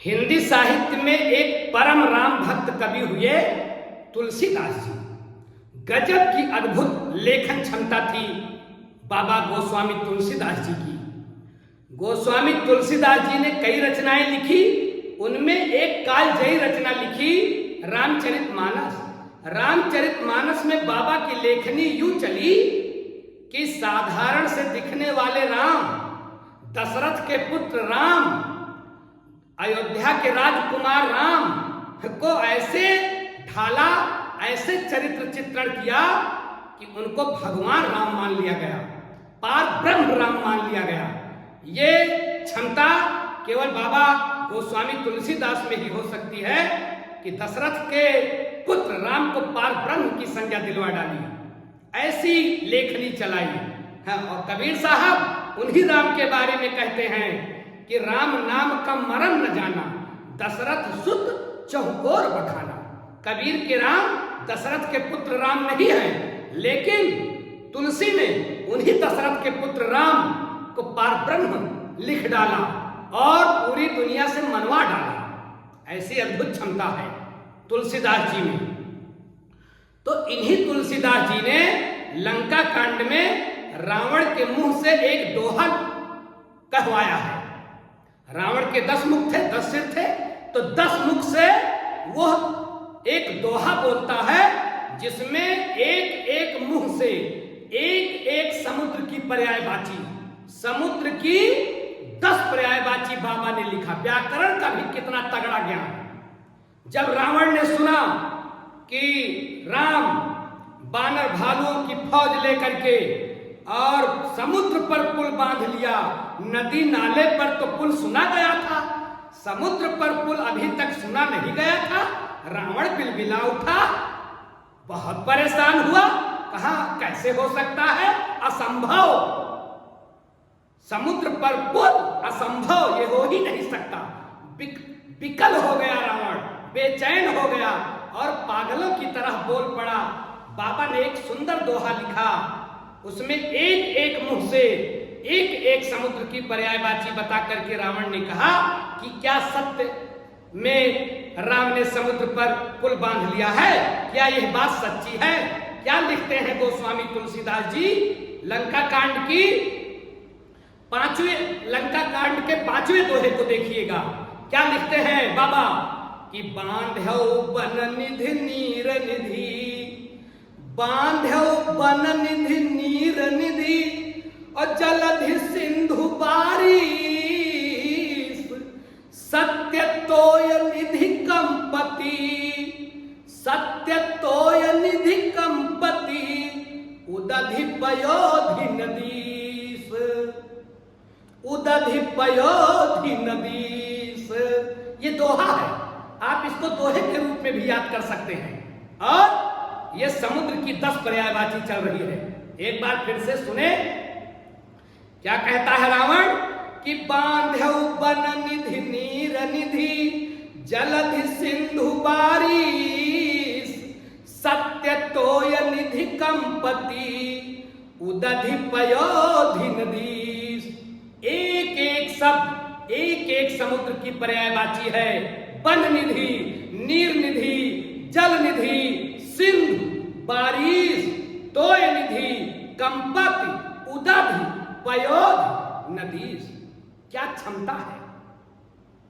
हिंदी साहित्य में एक परम राम भक्त कवि हुए तुलसीदास जी। गजब की अद्भुत लेखन क्षमता थी बाबा गोस्वामी तुलसीदास जी की। गोस्वामी तुलसीदास जी ने कई रचनाएं लिखी, उनमें एक कालजयी रचना लिखी रामचरितमानस। रामचरितमानस में बाबा की लेखनी यूं चली कि साधारण से दिखने वाले राम, दशरथ के पुत्र राम, अयोध्या के राजकुमार राम को ऐसे ढाला, ऐसे चरित्र चित्रण किया कि उनको भगवान राम मान लिया गया, पार ब्रह्म राम मान लिया गया। ये क्षमता केवल बाबा गोस्वामी तुलसीदास में ही हो सकती है कि दशरथ के पुत्र राम को पार ब्रह्म की संज्ञा दिलवा डाली, ऐसी लेखनी चलाई है। और कबीर साहब उन्हीं राम के बारे में कहते हैं कि राम नाम का मरम न जाना, दशरथ सुत चहुओर बखाना। कबीर के राम दशरथ के पुत्र राम नहीं हैं, लेकिन तुलसी ने उन्हीं दशरथ के पुत्र राम को पार ब्रह्म लिख डाला और पूरी दुनिया से मनवा डाला। ऐसी अद्भुत क्षमता है तुलसीदास जी में। तो इन्हीं तुलसीदास जी ने लंका कांड में रावण के मुंह से एक दोहा कहवाया है। रावण के 10 मुख थे, 10 सिर थे, तो 10 मुख से वो एक दोहा बोलता है जिसमें एक एक मुंह से एक एक समुद्र की पर्यायवाची, समुद्र की 10 पर्यायवाची बाबा ने लिखा। व्याकरण का भी कितना तगड़ा ज्ञान। जब रावण ने सुना कि राम बानर भालुओं की फौज लेकर के और समुद्र पर पुल बांध लिया, नदी नाले पर तो पुल सुना गया था, समुद्र पर पुल अभी तक सुना नहीं गया था। रावण बिलबिला उठा, बहुत परेशान हुआ, कहा कैसे हो सकता है, असंभव, समुद्र पर पुल असंभव, ये हो ही नहीं सकता। विकल हो गया रावण, बेचैन हो गया और पागलों की तरह बोल पड़ा। बाबा ने एक सुंदर दोहा लिखा, उसमें एक एक मुंह से एक एक समुद्र की पर्यायवाची बता करके रावण ने कहा कि क्या सत्य में राम ने समुद्र पर पुल बांध लिया है, क्या यह बात सच्ची है। क्या लिखते हैं गोस्वामी तुलसीदास जी लंका कांड की लंका कांड के 5वें दोहे को देखिएगा। क्या लिखते हैं बाबा कि बांध्यो बन निधि नीर निधि, बांध्यो बन निधि नीर निधि और जलधि सिंधु बारिश, सत्य तोय निधि कंपति, सत्य तोय निधि कंपति, उदधि पयोधि नदीस, उदधि पयोधि नदीस। ये दोहा है, आप इसको दोहे के रूप में भी याद कर सकते हैं। और ये समुद्र की 10 पर्यायवाची चल रही है। एक बार फिर से सुने, क्या कहता है रावण कि बांध्यो बन निधि नीर निधि, जलधि सिंधु बारिश, सत्य तोय निधि कंपति, उदधि पयोधि नदीस। एक एक शब्द, एक एक समुद्र की पर्यायवाची है। वन निधि, नीर निधि, जल निधि, सिंधु, बारिश, तोय निधि, कंपति, उदधि, पयोधि, नदीस। क्या क्षमता है।